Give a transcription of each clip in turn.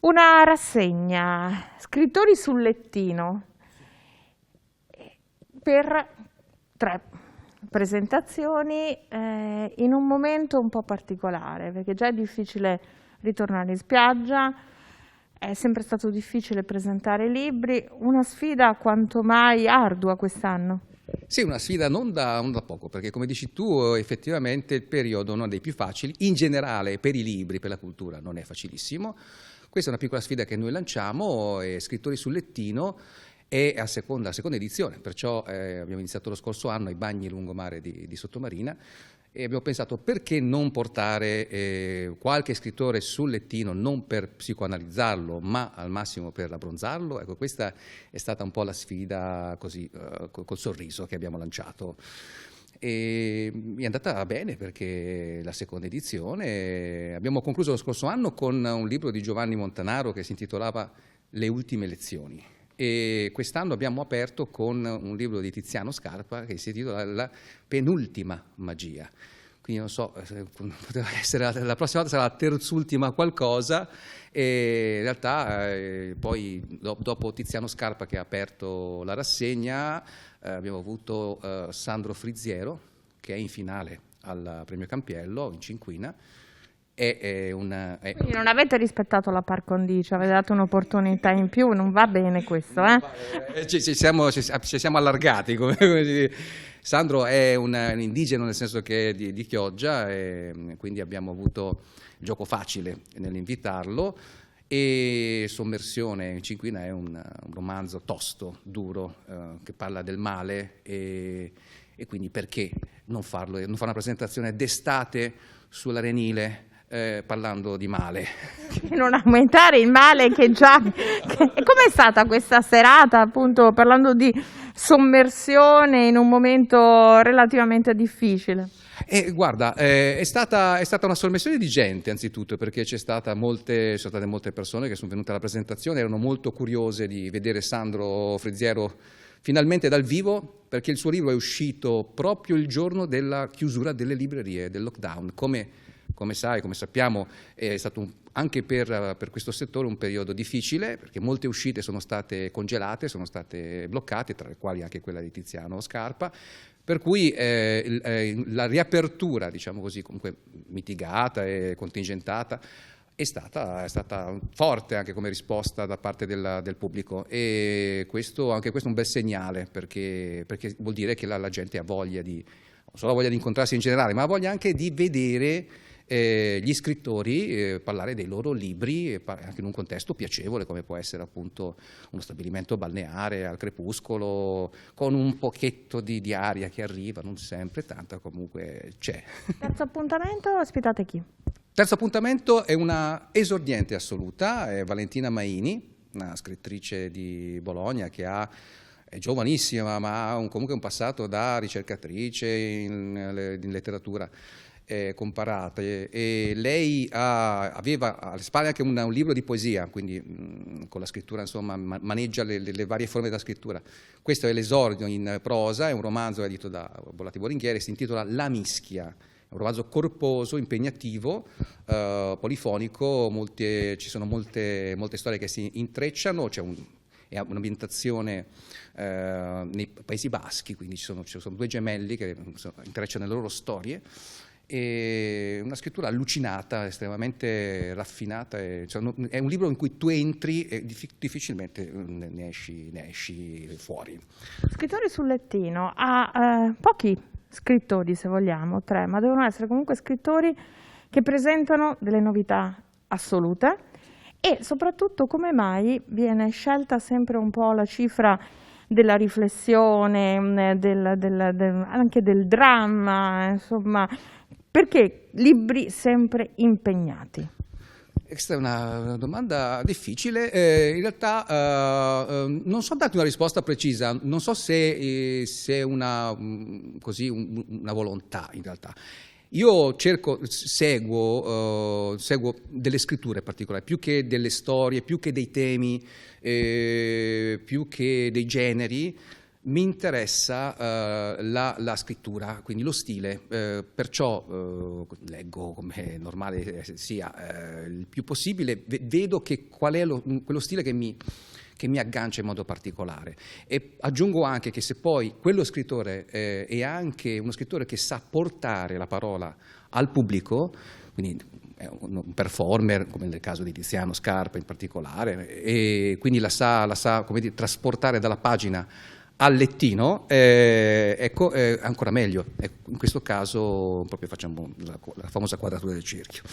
Una rassegna, scrittori sul lettino, per 3 presentazioni in un momento un po' particolare, perché già è difficile ritornare in spiaggia, è sempre stato difficile presentare libri, una sfida quanto mai ardua quest'anno. Sì, una sfida non da poco, perché come dici tu, effettivamente il periodo non è dei più facili, in generale per i libri, per la cultura non è facilissimo. Questa è una piccola sfida che noi lanciamo, Scrittori sul lettino, è la seconda edizione, perciò abbiamo iniziato lo scorso anno ai bagni lungomare di Sottomarina e abbiamo pensato perché non portare qualche scrittore sul lettino, non per psicoanalizzarlo, ma al massimo per abbronzarlo. Ecco, questa è stata un po' la sfida così, col sorriso che abbiamo lanciato. E è andata bene perché la seconda edizione abbiamo concluso lo scorso anno con un libro di Giovanni Montanaro che si intitolava Le ultime lezioni. E quest'anno abbiamo aperto con un libro di Tiziano Scarpa che si intitola La penultima magia. Quindi non so, poteva essere la prossima volta sarà la terzultima qualcosa, e in realtà poi dopo Tiziano Scarpa che ha aperto la rassegna abbiamo avuto Sandro Friziero che è in finale al Premio Campiello in Cinquina. Quindi non avete rispettato la par condicio, avete dato un'opportunità in più, non va bene questo, eh? Ci siamo allargati. Sandro è un indigeno nel senso che è di Chioggia, e quindi abbiamo avuto gioco facile nell'invitarlo. E Sommersione in Cinquina è un romanzo tosto, duro, che parla del male e quindi perché non farlo, non fare una presentazione d'estate sull'Arenile parlando di male. Non aumentare il male che già... Com'è stata questa serata, appunto, parlando di sommersione in un momento relativamente difficile? Guarda, è stata una sommersione di gente anzitutto, perché ci sono state molte persone che sono venute alla presentazione, erano molto curiose di vedere Sandro Friziero finalmente dal vivo, perché il suo libro è uscito proprio il giorno della chiusura delle librerie, del lockdown. Come sai, come sappiamo, è stato anche per questo settore un periodo difficile, perché molte uscite sono state congelate, sono state bloccate, tra le quali anche quella di Tiziano Scarpa, per cui la riapertura, diciamo così, comunque mitigata e contingentata, è stata forte anche come risposta da parte del pubblico, e anche questo è un bel segnale, perché vuol dire che la gente ha voglia non solo voglia di incontrarsi in generale, ma ha voglia anche di vedere gli scrittori parlare dei loro libri anche in un contesto piacevole come può essere appunto uno stabilimento balneare al crepuscolo, con un pochetto di aria che arriva, non sempre, tanta comunque c'è. Terzo appuntamento, ospitate chi? Terzo appuntamento è una esordiente assoluta, è Valentina Maini, una scrittrice di Bologna che è giovanissima ma ha comunque un passato da ricercatrice in letteratura comparate, e lei aveva alle spalle anche un libro di poesia, quindi con la scrittura insomma maneggia le varie forme della scrittura. Questo è l'esordio in prosa, è un romanzo edito da Bollati Boringhieri, si intitola La mischia, è un romanzo corposo, impegnativo, polifonico, ci sono molte storie che si intrecciano, è un'ambientazione nei Paesi Baschi, quindi ci sono 2 gemelli che intrecciano le loro storie. E una scrittura allucinata, estremamente raffinata, è un libro in cui tu entri e difficilmente ne esci fuori. Scrittori sul lettino ha pochi scrittori, se vogliamo, 3, ma devono essere comunque scrittori che presentano delle novità assolute, e soprattutto come mai viene scelta sempre un po' la cifra della riflessione, anche del dramma, insomma, perché libri sempre impegnati? Questa è una domanda difficile, in realtà non so darti una risposta precisa, non so se è una volontà in realtà. Io seguo delle scritture particolari, più che delle storie, più che dei temi, più che dei generi. mi interessa la scrittura, quindi lo stile, perciò leggo come normale sia il più possibile, vedo qual è quello stile che mi aggancia in modo particolare, e aggiungo anche che se poi quello scrittore è anche uno scrittore che sa portare la parola al pubblico, quindi è un performer, come nel caso di Tiziano Scarpa in particolare, e quindi la sa come dire, trasportare dalla pagina al lettino, ecco, ancora meglio. In questo caso proprio facciamo la famosa quadratura del cerchio.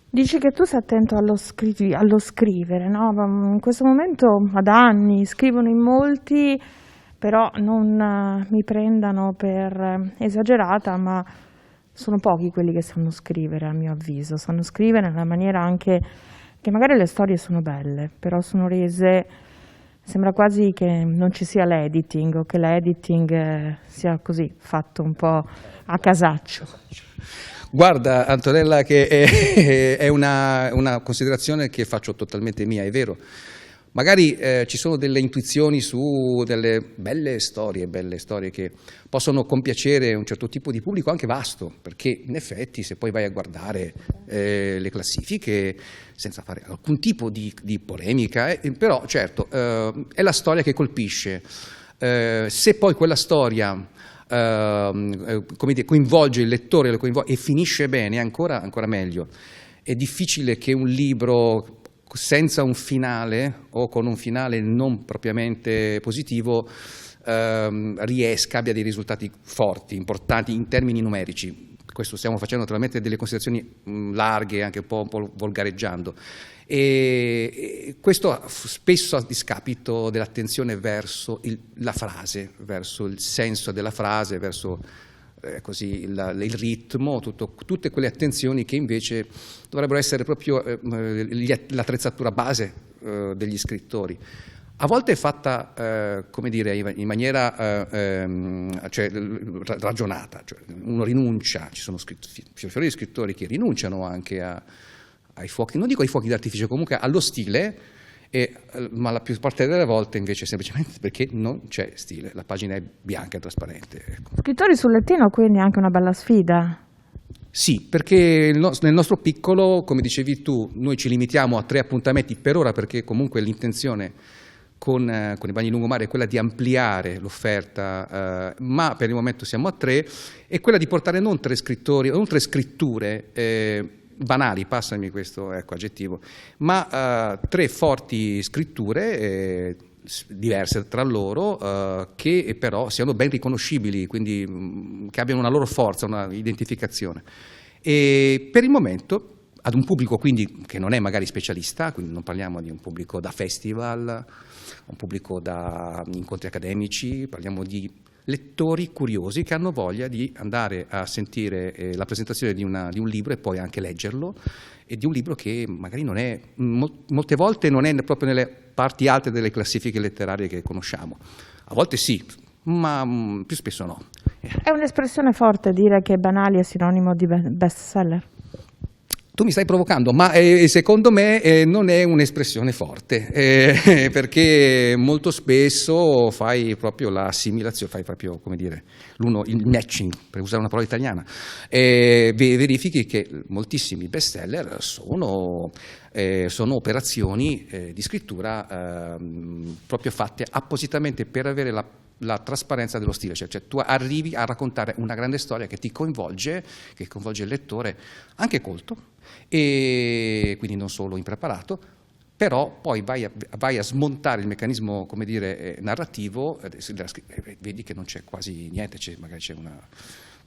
Dici che tu sei attento allo scrivere, no? In questo momento, da anni, scrivono in molti, però non mi prendano per esagerata, ma sono pochi quelli che sanno scrivere, a mio avviso. Sanno scrivere nella maniera anche che magari le storie sono belle, però sono rese, sembra quasi che non ci sia l'editing, o che l'editing sia così, fatto un po' a casaccio. Guarda Antonella, che è una considerazione che faccio totalmente mia, è vero. Magari ci sono delle intuizioni su delle belle storie che possono compiacere un certo tipo di pubblico anche vasto, perché in effetti se poi vai a guardare le classifiche, senza fare alcun tipo di polemica, però certo è la storia che colpisce. Se poi quella storia come dire, coinvolge il lettore e finisce bene, ancora meglio. È difficile che un libro senza un finale o con un finale non propriamente positivo abbia dei risultati forti, importanti in termini numerici. Questo stiamo facendo naturalmente delle considerazioni larghe, anche un po' volgareggiando, e questo spesso a discapito dell'attenzione verso la frase, verso il senso della frase, verso così il ritmo, tutte quelle attenzioni che invece dovrebbero essere proprio l'attrezzatura base degli scrittori. A volte è fatta, come dire, in maniera cioè, ragionata, cioè, uno rinuncia, ci sono fiori di scrittori che rinunciano anche ai fuochi, non dico ai fuochi d'artificio, comunque allo stile, ma la più parte delle volte invece semplicemente perché non c'è stile, la pagina è bianca e trasparente. Ecco. Scrittori sul lettino, quindi è anche una bella sfida. Sì, perché nel nostro piccolo, come dicevi tu, noi ci limitiamo a 3 appuntamenti per ora, perché comunque l'intenzione con i bagni lungomare è quella di ampliare l'offerta, ma per il momento siamo a 3, è quella di portare non 3 scrittori, non 3 scritture banali, passami questo aggettivo, ma 3 forti scritture diverse tra loro, che però siano ben riconoscibili, quindi che abbiano una loro forza, una identificazione. E per il momento ad un pubblico quindi che non è magari specialista, quindi non parliamo di un pubblico da festival, un pubblico da incontri accademici, parliamo di lettori curiosi che hanno voglia di andare a sentire la presentazione di un libro e poi anche leggerlo, e di un libro che magari non è, molte volte non è proprio nelle parti alte delle classifiche letterarie che conosciamo. A volte sì, ma più spesso no. È un'espressione forte dire che Banali è sinonimo di bestseller. Tu mi stai provocando, ma secondo me non è un'espressione forte, perché molto spesso fai proprio l'assimilazione, fai proprio, come dire, il matching, per usare una parola italiana, verifichi che moltissimi bestseller sono operazioni di scrittura proprio fatte appositamente per avere la trasparenza dello stile, cioè tu arrivi a raccontare una grande storia che ti coinvolge, che coinvolge il lettore, anche colto, e quindi non solo impreparato, però poi vai a smontare il meccanismo, come dire, narrativo, vedi che non c'è quasi niente, magari c'è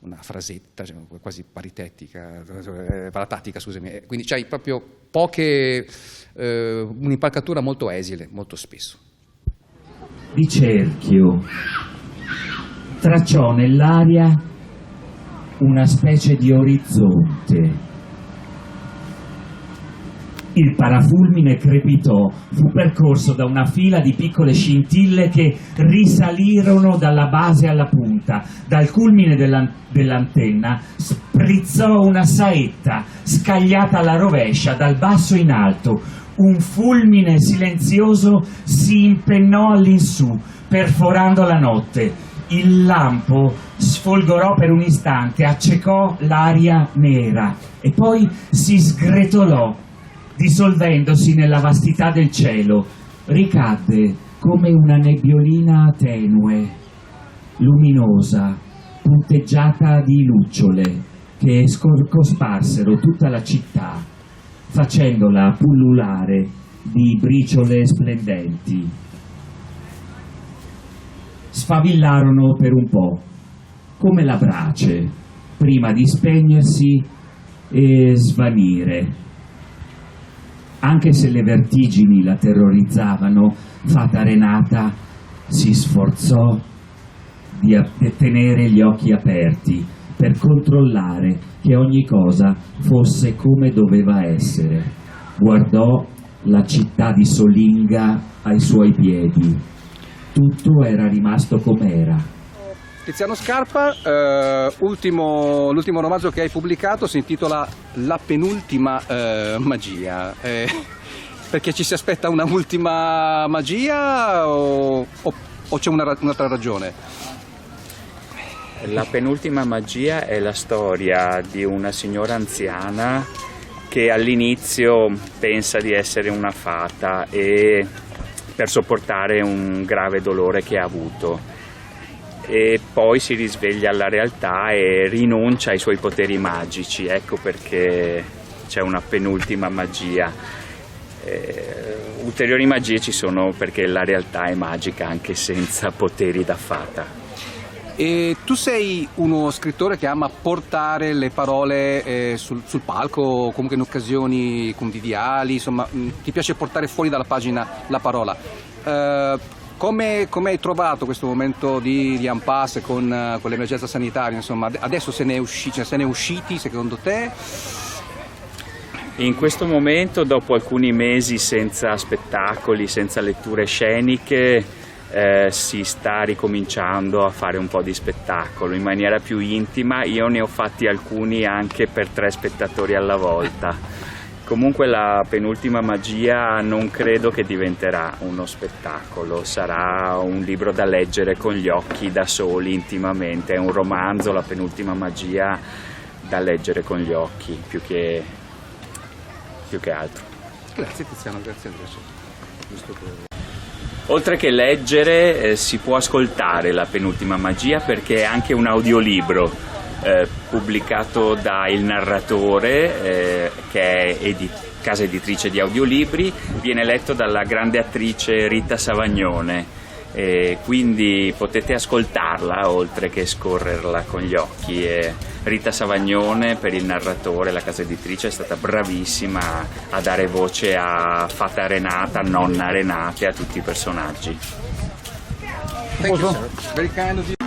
una frasetta, cioè quasi paritetica, paratattica, scusami, quindi c'hai proprio un'impalcatura molto esile, molto spesso. Di cerchio tracciò nell'aria una specie di orizzonte. Il parafulmine crepitò, fu percorso da una fila di piccole scintille che risalirono dalla base alla punta. Dal culmine dell'antenna sprizzò una saetta scagliata alla rovescia, dal basso in alto. Un fulmine silenzioso si impennò all'insù, perforando la notte. Il lampo sfolgorò per un istante, accecò l'aria nera e poi si sgretolò, dissolvendosi nella vastità del cielo. Ricadde come una nebbiolina tenue, luminosa, punteggiata di lucciole che cosparsero tutta la città, facendola pullulare di briciole splendenti. Sfavillarono per un po', come la brace, prima di spegnersi e svanire. Anche se le vertigini la terrorizzavano, Fata Renata si sforzò di tenere gli occhi aperti per controllare che ogni cosa fosse come doveva essere. Guardò la città di Solinga ai suoi piedi. Tutto era rimasto com'era. Tiziano Scarpa, l'ultimo romanzo che hai pubblicato si intitola La penultima magia. Perché ci si aspetta una ultima magia o c'è un'altra ragione? La penultima magia è la storia di una signora anziana che all'inizio pensa di essere una fata e per sopportare un grave dolore che ha avuto, e poi si risveglia alla realtà e rinuncia ai suoi poteri magici. Ecco perché c'è una penultima magia. Ulteriori magie ci sono perché la realtà è magica anche senza poteri da fata. E tu sei uno scrittore che ama portare le parole sul palco o comunque in occasioni conviviali, insomma, ti piace portare fuori dalla pagina la parola. Come hai trovato questo momento di impasse con l'emergenza sanitaria? Insomma, adesso se ne è usciti secondo te? In questo momento, dopo alcuni mesi senza spettacoli, senza letture sceniche, si sta ricominciando a fare un po' di spettacolo in maniera più intima. Io ne ho fatti alcuni anche per 3 spettatori alla volta. Comunque la penultima magia non credo che diventerà uno spettacolo, sarà un libro da leggere con gli occhi da soli intimamente, è un romanzo, la penultima magia, da leggere con gli occhi più che altro. Grazie Tiziano, grazie Andrea. Oltre che leggere si può ascoltare la penultima magia perché è anche un audiolibro pubblicato da Il Narratore che è casa editrice di audiolibri, viene letto dalla grande attrice Rita Savagnone, quindi potete ascoltarla oltre che scorrerla con gli occhi. Rita Savagnone per Il Narratore, la casa editrice, è stata bravissima a dare voce a Fata Renata, nonna Renata e a tutti i personaggi. Thank you, sir. Very kind of you.